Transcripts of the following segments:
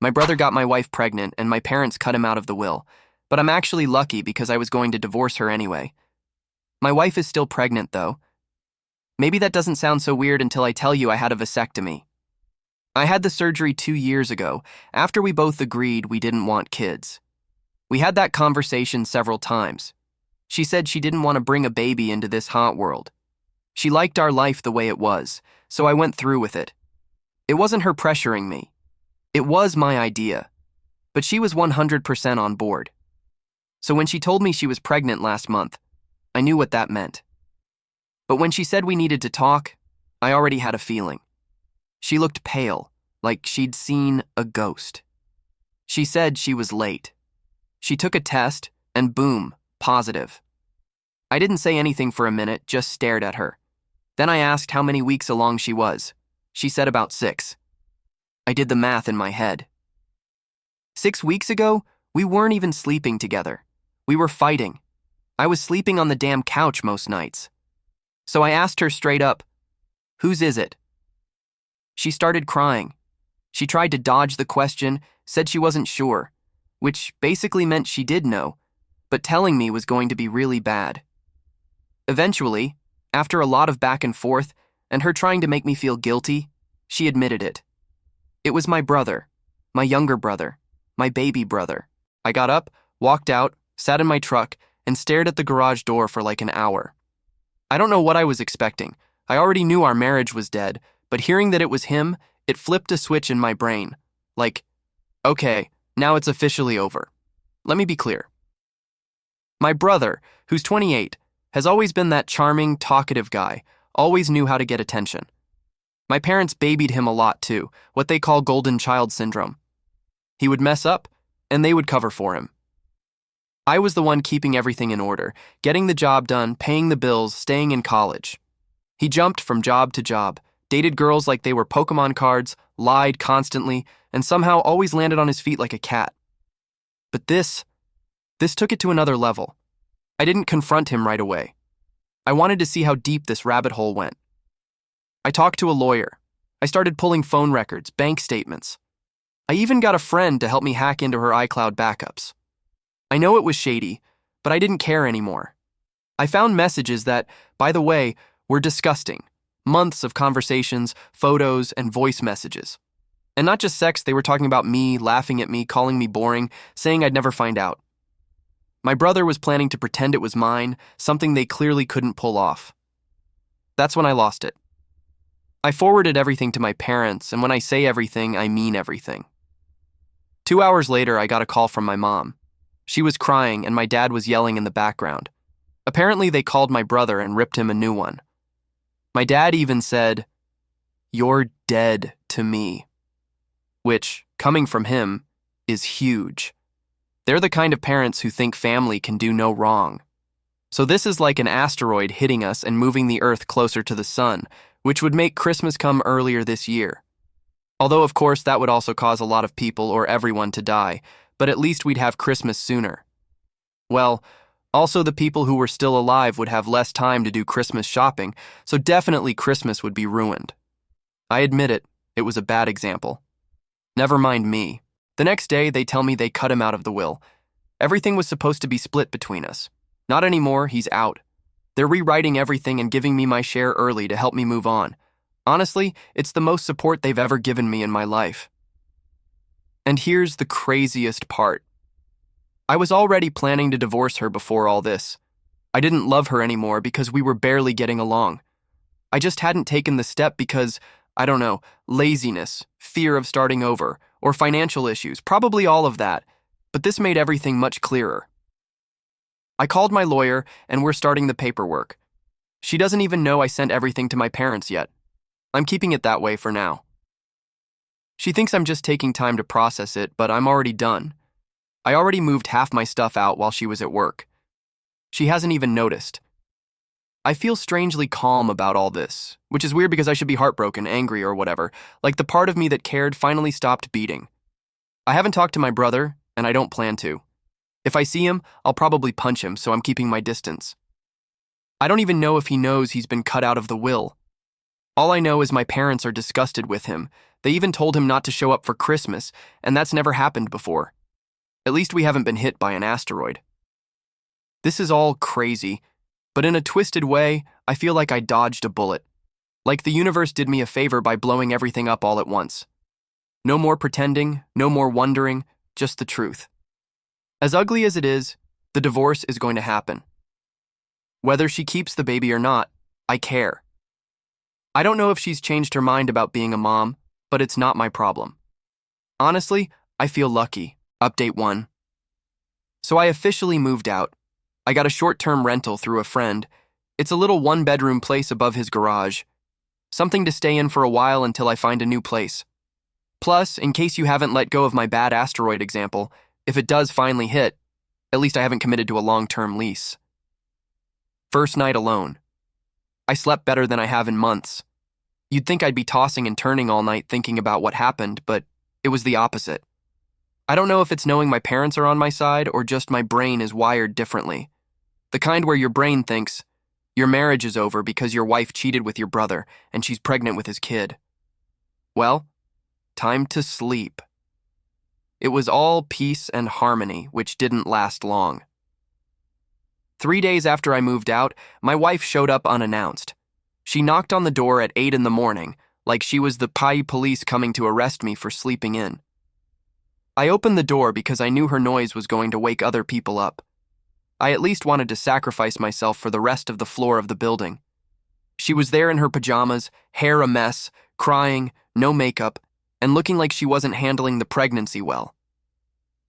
My brother got my wife pregnant and my parents cut him out of the will, but I'm actually lucky because I was going to divorce her anyway. My wife is still pregnant, though. Maybe that doesn't sound so weird until I tell you I had a vasectomy. I had the surgery 2 years ago, after we both agreed we didn't want kids. We had that conversation several times. She said she didn't want to bring a baby into this hot world. She liked our life the way it was, so I went through with it. It wasn't her pressuring me. It was my idea. But she was 100% on board. So when she told me she was pregnant last month, I knew what that meant. But when she said we needed to talk, I already had a feeling. She looked pale, like she'd seen a ghost. She said she was late. She took a test, and boom, positive. I didn't say anything for a minute, just stared at her. Then I asked how many weeks along she was. She said about 6. I did the math in my head. 6 weeks ago, we weren't even sleeping together. We were fighting. I was sleeping on the damn couch most nights. So I asked her straight up, "Whose is it?" She started crying. She tried to dodge the question, said she wasn't sure, which basically meant she did know, but telling me was going to be really bad. Eventually, after a lot of back and forth, and her trying to make me feel guilty, she admitted it. It was my brother, my younger brother, my baby brother. I got up, walked out, sat in my truck, and stared at the garage door for like an hour. I don't know what I was expecting. I already knew our marriage was dead, but hearing that it was him, it flipped a switch in my brain. Like, okay, now it's officially over. Let me be clear. My brother, who's 28, has always been that charming, talkative guy, always knew how to get attention. My parents babied him a lot too, what they call golden child syndrome. He would mess up, and they would cover for him. I was the one keeping everything in order, getting the job done, paying the bills, staying in college. He jumped from job to job, dated girls like they were Pokemon cards, lied constantly, and somehow always landed on his feet like a cat. But this took it to another level. I didn't confront him right away. I wanted to see how deep this rabbit hole went. I talked to a lawyer. I started pulling phone records, bank statements. I even got a friend to help me hack into her iCloud backups. I know it was shady, but I didn't care anymore. I found messages that, by the way, were disgusting. Months of conversations, photos, and voice messages. And not just sex, they were talking about me, laughing at me, calling me boring, saying I'd never find out. My brother was planning to pretend it was mine, something they clearly couldn't pull off. That's when I lost it. I forwarded everything to my parents, and when I say everything, I mean everything. 2 hours later, I got a call from my mom. She was crying, and my dad was yelling in the background. Apparently, they called my brother and ripped him a new one. My dad even said, "You're dead to me," which, coming from him, is huge. They're the kind of parents who think family can do no wrong. So this is like an asteroid hitting us and moving the Earth closer to the sun, which would make Christmas come earlier this year. Although, of course, that would also cause a lot of people or everyone to die, but at least we'd have Christmas sooner. Well, also the people who were still alive would have less time to do Christmas shopping, so definitely Christmas would be ruined. I admit it was a bad example. Never mind me. The next day, they tell me they cut him out of the will. Everything was supposed to be split between us. Not anymore, he's out. They're rewriting everything and giving me my share early to help me move on. Honestly, it's the most support they've ever given me in my life. And here's the craziest part. I was already planning to divorce her before all this. I didn't love her anymore because we were barely getting along. I just hadn't taken the step because, I don't know, laziness, fear of starting over, or financial issues, probably all of that, but this made everything much clearer. I called my lawyer, and we're starting the paperwork. She doesn't even know I sent everything to my parents yet. I'm keeping it that way for now. She thinks I'm just taking time to process it, but I'm already done. I already moved half my stuff out while she was at work. She hasn't even noticed. I feel strangely calm about all this, which is weird because I should be heartbroken, angry, or whatever, like the part of me that cared finally stopped beating. I haven't talked to my brother, and I don't plan to. If I see him, I'll probably punch him, so I'm keeping my distance. I don't even know if he knows he's been cut out of the will. All I know is my parents are disgusted with him. They even told him not to show up for Christmas, and that's never happened before. At least we haven't been hit by an asteroid. This is all crazy, but in a twisted way, I feel like I dodged a bullet. Like the universe did me a favor by blowing everything up all at once. No more pretending, no more wondering, just the truth. As ugly as it is, the divorce is going to happen. Whether she keeps the baby or not, I care. I don't know if she's changed her mind about being a mom, but it's not my problem. Honestly, I feel lucky. Update 1. So I officially moved out. I got a short-term rental through a friend. It's a little one-bedroom place above his garage. Something to stay in for a while until I find a new place. Plus, in case you haven't let go of my bad asteroid example, if it does finally hit, at least I haven't committed to a long-term lease. First night alone. I slept better than I have in months. You'd think I'd be tossing and turning all night thinking about what happened, but it was the opposite. I don't know if it's knowing my parents are on my side or just my brain is wired differently. The kind where your brain thinks, your marriage is over because your wife cheated with your brother and she's pregnant with his kid. Well, time to sleep. It was all peace and harmony, which didn't last long. 3 days after I moved out, my wife showed up unannounced. She knocked on the door at 8 in the morning, like she was the PI police coming to arrest me for sleeping in. I opened the door because I knew her noise was going to wake other people up. I at least wanted to sacrifice myself for the rest of the floor of the building. She was there in her pajamas, hair a mess, crying, no makeup, and looking like she wasn't handling the pregnancy well.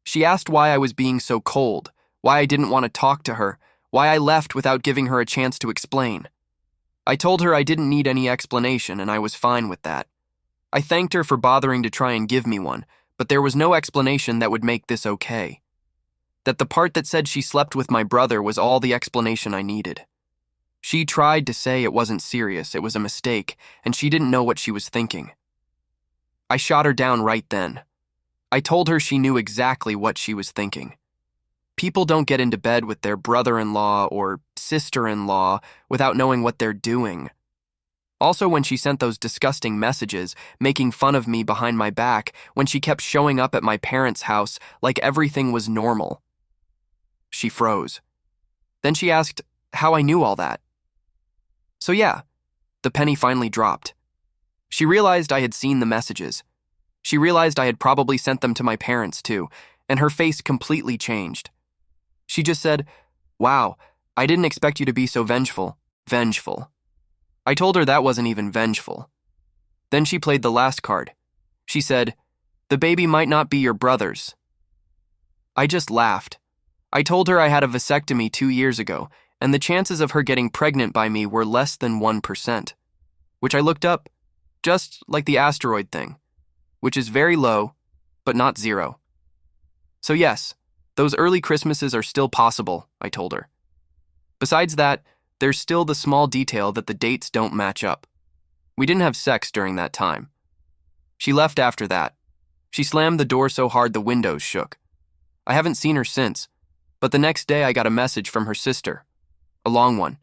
She asked why I was being so cold, why I didn't want to talk to her, why I left without giving her a chance to explain. I told her I didn't need any explanation and I was fine with that. I thanked her for bothering to try and give me one, but there was no explanation that would make this okay. That the part that said she slept with my brother was all the explanation I needed. She tried to say it wasn't serious, it was a mistake, and she didn't know what she was thinking. I shot her down right then. I told her she knew exactly what she was thinking. People don't get into bed with their brother-in-law or sister-in-law without knowing what they're doing. Also, when she sent those disgusting messages, making fun of me behind my back, when she kept showing up at my parents' house like everything was normal. She froze. Then she asked how I knew all that. So yeah, the penny finally dropped. She realized I had seen the messages. She realized I had probably sent them to my parents too, and her face completely changed. She just said, "Wow, I didn't expect you to be so vengeful." Vengeful. I told her that wasn't even vengeful. Then she played the last card. She said, "The baby might not be your brother's." I just laughed. I told her I had a vasectomy 2 years ago, and the chances of her getting pregnant by me were less than 1%, which I looked up, just like the asteroid thing, which is very low, but not zero. So yes, those early Christmases are still possible, I told her. Besides that, there's still the small detail that the dates don't match up. We didn't have sex during that time. She left after that. She slammed the door so hard the windows shook. I haven't seen her since, but the next day I got a message from her sister, a long one,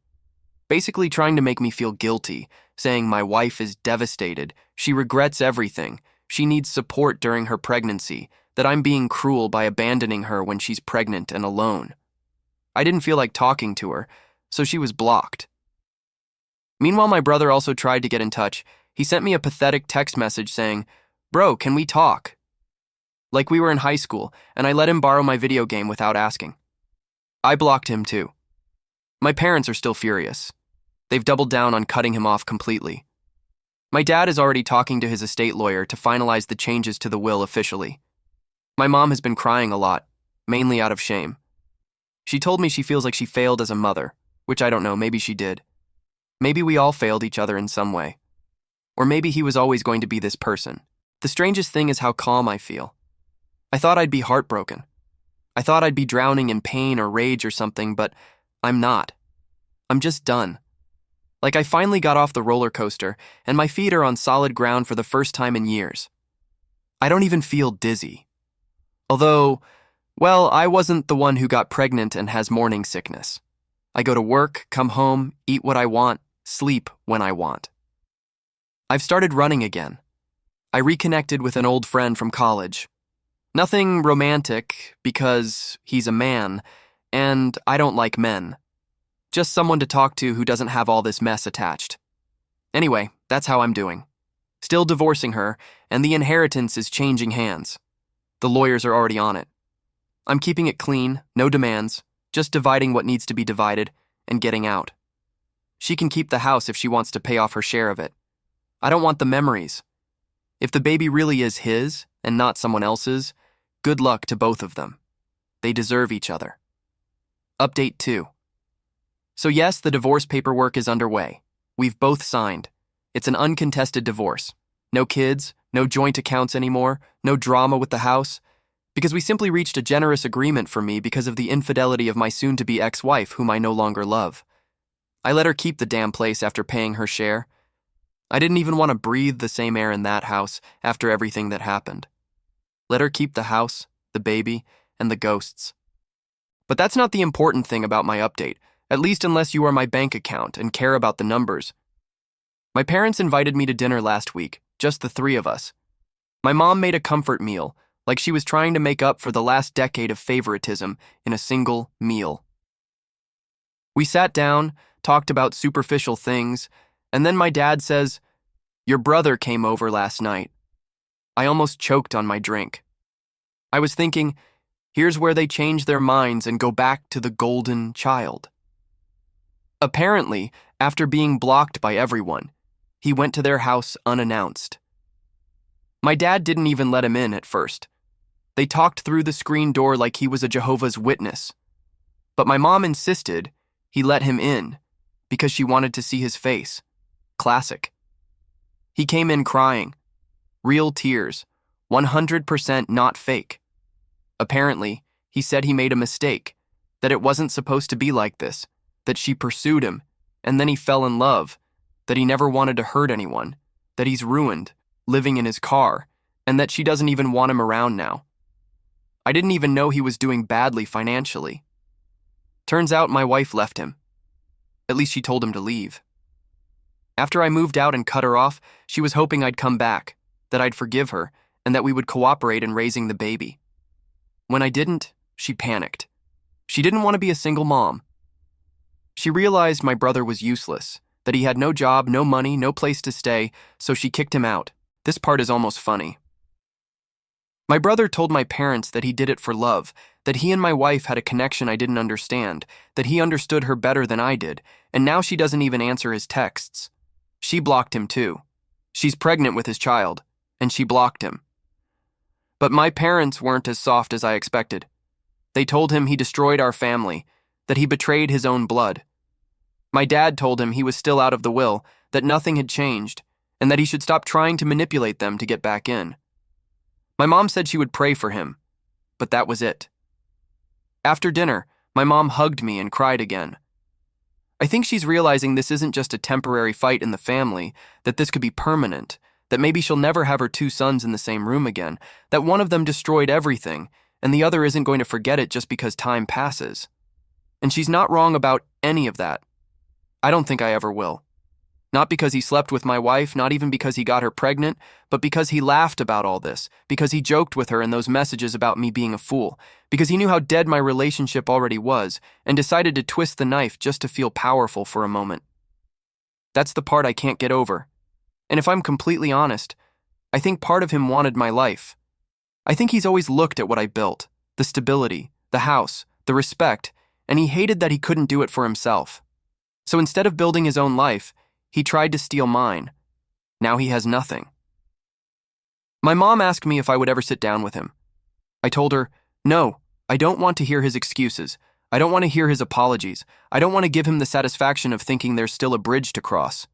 basically trying to make me feel guilty, saying my wife is devastated, she regrets everything, she needs support during her pregnancy, that I'm being cruel by abandoning her when she's pregnant and alone. I didn't feel like talking to her, so she was blocked. Meanwhile, my brother also tried to get in touch. He sent me a pathetic text message saying, "Bro, can we talk?" Like we were in high school, and I let him borrow my video game without asking. I blocked him too. My parents are still furious. They've doubled down on cutting him off completely. My dad is already talking to his estate lawyer to finalize the changes to the will officially. My mom has been crying a lot, mainly out of shame. She told me she feels like she failed as a mother, which I don't know, maybe she did. Maybe we all failed each other in some way. Or maybe he was always going to be this person. The strangest thing is how calm I feel. I thought I'd be heartbroken. I thought I'd be drowning in pain or rage or something, but I'm not. I'm just done. Like I finally got off the roller coaster, and my feet are on solid ground for the first time in years. I don't even feel dizzy. Although, well, I wasn't the one who got pregnant and has morning sickness. I go to work, come home, eat what I want, sleep when I want. I've started running again. I reconnected with an old friend from college. Nothing romantic, because he's a man, and I don't like men. Just someone to talk to who doesn't have all this mess attached. Anyway, that's how I'm doing. Still divorcing her, and the inheritance is changing hands. The lawyers are already on it. I'm keeping it clean, no demands, just dividing what needs to be divided, and getting out. She can keep the house if she wants to pay off her share of it. I don't want the memories. If the baby really is his, and not someone else's, good luck to both of them. They deserve each other. Update 2. So yes, the divorce paperwork is underway. We've both signed. It's an uncontested divorce. No kids, no joint accounts anymore, no drama with the house, because we simply reached a generous agreement for me because of the infidelity of my soon-to-be ex-wife whom I no longer love. I let her keep the damn place after paying her share. I didn't even want to breathe the same air in that house after everything that happened. Let her keep the house, the baby, and the ghosts. But that's not the important thing about my update, at least unless you are my bank account and care about the numbers. My parents invited me to dinner last week, just the three of us. My mom made a comfort meal, like she was trying to make up for the last decade of favoritism in a single meal. We sat down, talked about superficial things, and then my dad says, "Your brother came over last night." I almost choked on my drink. I was thinking, here's where they change their minds and go back to the golden child. Apparently, after being blocked by everyone, he went to their house unannounced. My dad didn't even let him in at first. They talked through the screen door like he was a Jehovah's Witness. But my mom insisted he let him in because she wanted to see his face. Classic. He came in crying. Real tears. 100% not fake. Apparently, he said he made a mistake, that it wasn't supposed to be like this, that she pursued him, and then he fell in love, that he never wanted to hurt anyone, that he's ruined, living in his car, and that she doesn't even want him around now. I didn't even know he was doing badly financially. Turns out my wife left him. At least she told him to leave. After I moved out and cut her off, she was hoping I'd come back, that I'd forgive her, and that we would cooperate in raising the baby. When I didn't, she panicked. She didn't want to be a single mom. She realized my brother was useless, that he had no job, no money, no place to stay, so she kicked him out. This part is almost funny. My brother told my parents that he did it for love, that he and my wife had a connection I didn't understand, that he understood her better than I did, and now she doesn't even answer his texts. She blocked him too. She's pregnant with his child, and she blocked him. But my parents weren't as soft as I expected. They told him he destroyed our family, that he betrayed his own blood. My dad told him he was still out of the will, that nothing had changed, and that he should stop trying to manipulate them to get back in. My mom said she would pray for him, but that was it. After dinner, my mom hugged me and cried again. I think she's realizing this isn't just a temporary fight in the family, that this could be permanent, that maybe she'll never have her two sons in the same room again, that one of them destroyed everything, and the other isn't going to forget it just because time passes. And she's not wrong about any of that. I don't think I ever will. Not because he slept with my wife, not even because he got her pregnant, but because he laughed about all this, because he joked with her in those messages about me being a fool, because he knew how dead my relationship already was, and decided to twist the knife just to feel powerful for a moment. That's the part I can't get over. And if I'm completely honest, I think part of him wanted my life. I think he's always looked at what I built, the stability, the house, the respect, and he hated that he couldn't do it for himself. So instead of building his own life, he tried to steal mine. Now he has nothing. My mom asked me if I would ever sit down with him. I told her, no, I don't want to hear his excuses. I don't want to hear his apologies. I don't want to give him the satisfaction of thinking there's still a bridge to cross.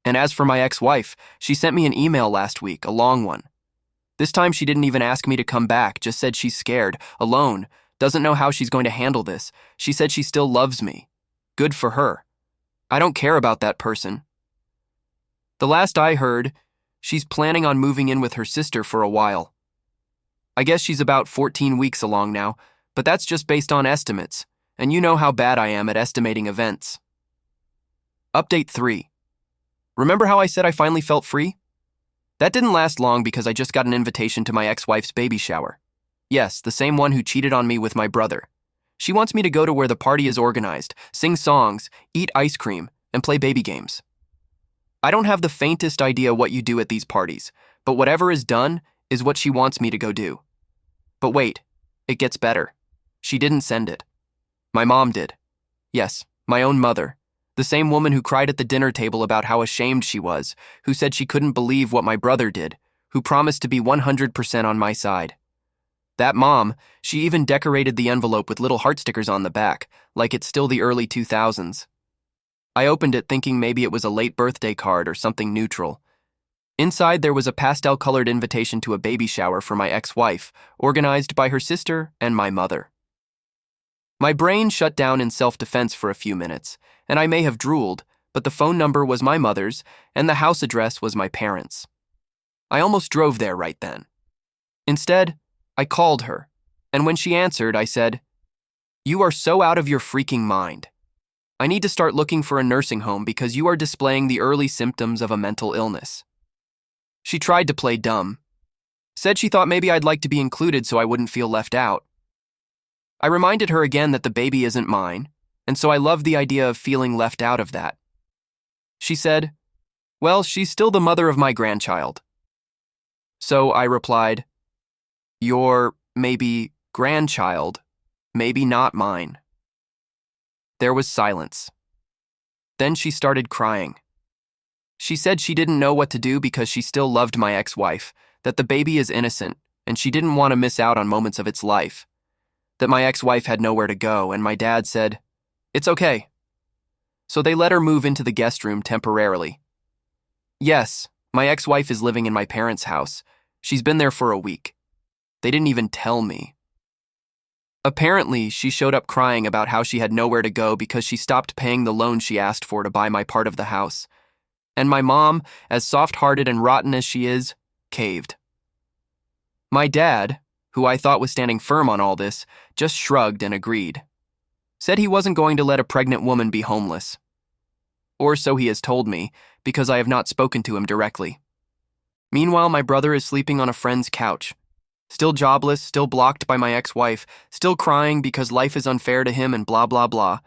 And as for my ex-wife, she sent me an email last week, a long one. This time she didn't even ask me to come back, just said she's scared, alone, doesn't know how she's going to handle this. She said she still loves me. Good for her. I don't care about that person. The last I heard, she's planning on moving in with her sister for a while. I guess she's about 14 weeks along now, but that's just based on estimates, and you know how bad I am at estimating events. Update 3. Remember how I said I finally felt free? That didn't last long because I just got an invitation to my ex-wife's baby shower. Yes, the same one who cheated on me with my brother. She wants me to go to where the party is organized, sing songs, eat ice cream, and play baby games. I don't have the faintest idea what you do at these parties, but whatever is done is what she wants me to go do. But wait, it gets better. She didn't send it. My mom did. Yes, my own mother. The same woman who cried at the dinner table about how ashamed she was, who said she couldn't believe what my brother did, who promised to be 100% on my side. That mom, she even decorated the envelope with little heart stickers on the back, like it's still the early 2000s. I opened it thinking maybe it was a late birthday card or something neutral. Inside there was a pastel-colored invitation to a baby shower for my ex-wife, organized by her sister and my mother. My brain shut down in self-defense for a few minutes, and I may have drooled, but the phone number was my mother's, and the house address was my parents'. I almost drove there right then. Instead, I called her, and when she answered, I said, "You are so out of your freaking mind. I need to start looking for a nursing home because you are displaying the early symptoms of a mental illness." She tried to play dumb. Said she thought maybe I'd like to be included so I wouldn't feel left out. I reminded her again that the baby isn't mine, and so I loved the idea of feeling left out of that. She said, "Well, she's still the mother of my grandchild." So I replied, "Your, maybe, grandchild, maybe not mine." There was silence. Then she started crying. She said she didn't know what to do because she still loved my ex-wife, that the baby is innocent, and she didn't want to miss out on moments of its life, that my ex-wife had nowhere to go, and my dad said, "It's okay." So they let her move into the guest room temporarily. Yes, my ex-wife is living in my parents' house. She's been there for a week. They didn't even tell me. Apparently, she showed up crying about how she had nowhere to go because she stopped paying the loan she asked for to buy my part of the house. And my mom, as soft-hearted and rotten as she is, caved. My dad, who I thought was standing firm on all this, just shrugged and agreed. Said he wasn't going to let a pregnant woman be homeless. Or so he has told me, because I have not spoken to him directly. Meanwhile, my brother is sleeping on a friend's couch. Still jobless, still blocked by my ex-wife, still crying because life is unfair to him and blah blah blah.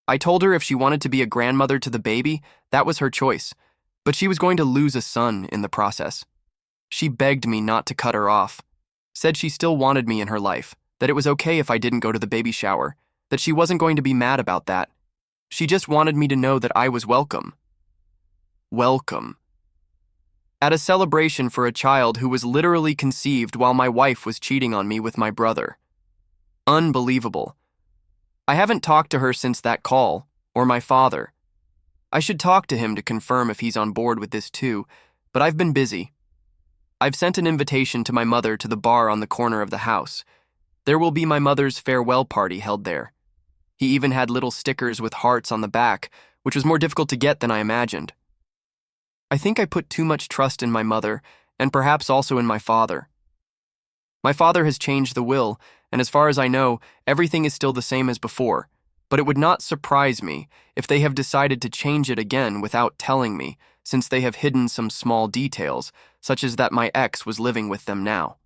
I told her if she wanted to be a grandmother to the baby, that was her choice, but she was going to lose a son in the process. She begged me not to cut her off, said she still wanted me in her life, that it was okay if I didn't go to the baby shower, that she wasn't going to be mad about that. She just wanted me to know that I was welcome. Welcome. At a celebration for a child who was literally conceived while my wife was cheating on me with my brother. Unbelievable. I haven't talked to her since that call, or my father. I should talk to him to confirm if he's on board with this too, but I've been busy. I've sent an invitation to my mother to the bar on the corner of the house. There will be my mother's farewell party held there. He even had little stickers with hearts on the back, which was more difficult to get than I imagined. I think I put too much trust in my mother, and perhaps also in my father. My father has changed the will, and as far as I know, everything is still the same as before, but it would not surprise me if they have decided to change it again without telling me, since they have hidden some small details, such as that my ex was living with them now.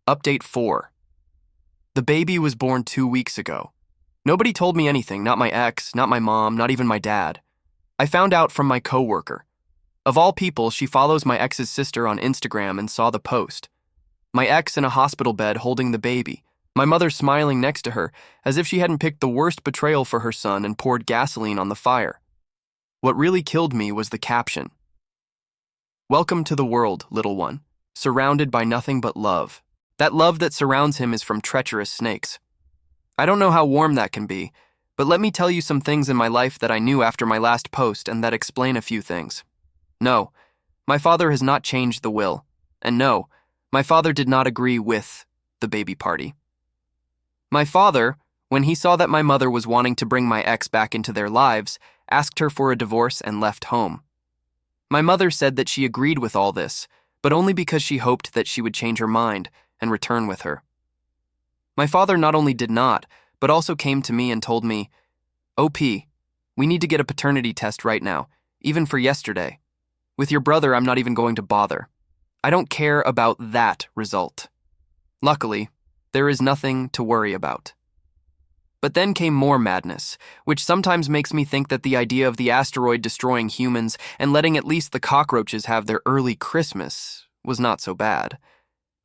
Update 4. The baby was born 2 weeks ago. Nobody told me anything, not my ex, not my mom, not even my dad. I found out from my coworker. Of all people, she follows my ex's sister on Instagram and saw the post. My ex in a hospital bed holding the baby, my mother smiling next to her as if she hadn't picked the worst betrayal for her son and poured gasoline on the fire. What really killed me was the caption. "Welcome to the world, little one, surrounded by nothing but love. That love that surrounds him is from treacherous snakes." I don't know how warm that can be, but let me tell you some things in my life that I knew after my last post and that explain a few things. No, my father has not changed the will, and no, my father did not agree with the baby party. My father, when he saw that my mother was wanting to bring my ex back into their lives, asked her for a divorce and left home. My mother said that she agreed with all this, but only because she hoped that she would change her mind and return with her. My father not only did not, but also came to me and told me, "OP, we need to get a paternity test right now, even for yesterday. With your brother, I'm not even going to bother. I don't care about that result. Luckily, there is nothing to worry about. But then came more madness, which sometimes makes me think that the idea of the asteroid destroying humans and letting at least the cockroaches have their early Christmas was not so bad.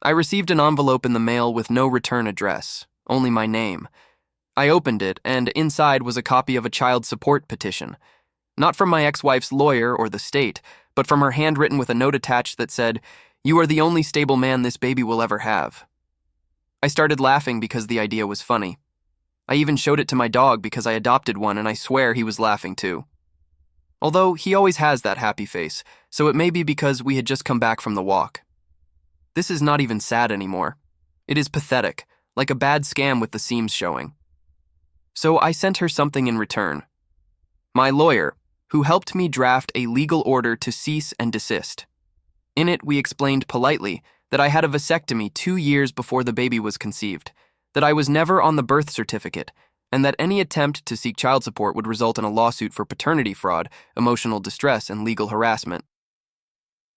I received an envelope in the mail with no return address, only my name. I opened it, and inside was a copy of a child support petition. Not from my ex-wife's lawyer or the state, but from her handwritten with a note attached that said, "You are the only stable man this baby will ever have." I started laughing because the idea was funny. I even showed it to my dog because I adopted one, and I swear he was laughing too. Although he always has that happy face, so it may be because we had just come back from the walk. This is not even sad anymore. It is pathetic, like a bad scam with the seams showing. So I sent her something in return. My lawyer, who helped me draft a legal order to cease and desist. In it, we explained politely that I had a vasectomy 2 years before the baby was conceived, that I was never on the birth certificate, and that any attempt to seek child support would result in a lawsuit for paternity fraud, emotional distress, and legal harassment.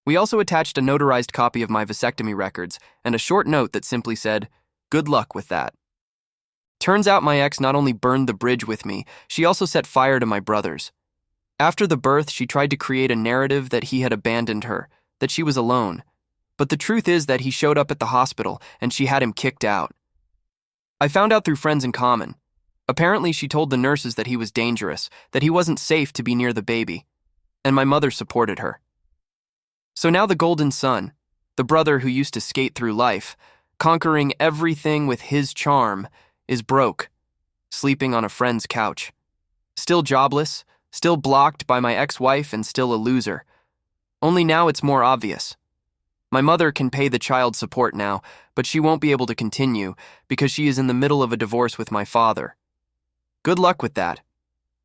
We also attached a notarized copy of my vasectomy records and a short note that simply said, "Good luck with that." Turns out my ex not only burned the bridge with me, she also set fire to my brothers. After the birth, she tried to create a narrative that he had abandoned her, that she was alone. But the truth is that he showed up at the hospital and she had him kicked out. I found out through friends in common. Apparently, she told the nurses that he was dangerous, that he wasn't safe to be near the baby, and my mother supported her. So now the golden son, the brother who used to skate through life, conquering everything with his charm, is broke, sleeping on a friend's couch. Still jobless, still blocked by my ex-wife, and still a loser. Only now it's more obvious. My mother can pay the child support now, but she won't be able to continue because she is in the middle of a divorce with my father. Good luck with that.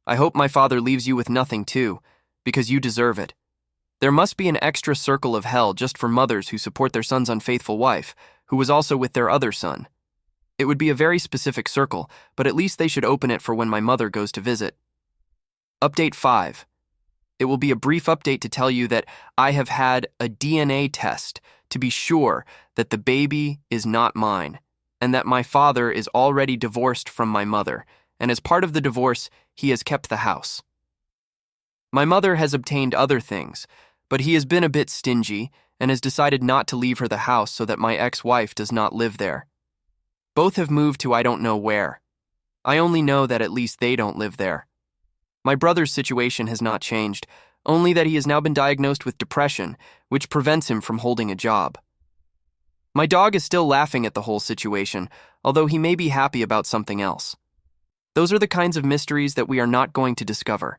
I hope my father leaves you with nothing too, because you deserve it. There must be an extra circle of hell just for mothers who support their son's unfaithful wife, who was also with their other son. It would be a very specific circle, but at least they should open it for when my mother goes to visit. Update 5. It will be a brief update to tell you that I have had a DNA test to be sure that the baby is not mine, and that my father is already divorced from my mother, and as part of the divorce, he has kept the house. My mother has obtained other things, but he has been a bit stingy and has decided not to leave her the house so that my ex-wife does not live there. Both have moved to I don't know where. I only know that at least they don't live there. My brother's situation has not changed, only that he has now been diagnosed with depression, which prevents him from holding a job. My dog is still laughing at the whole situation, although he may be happy about something else. Those are the kinds of mysteries that we are not going to discover.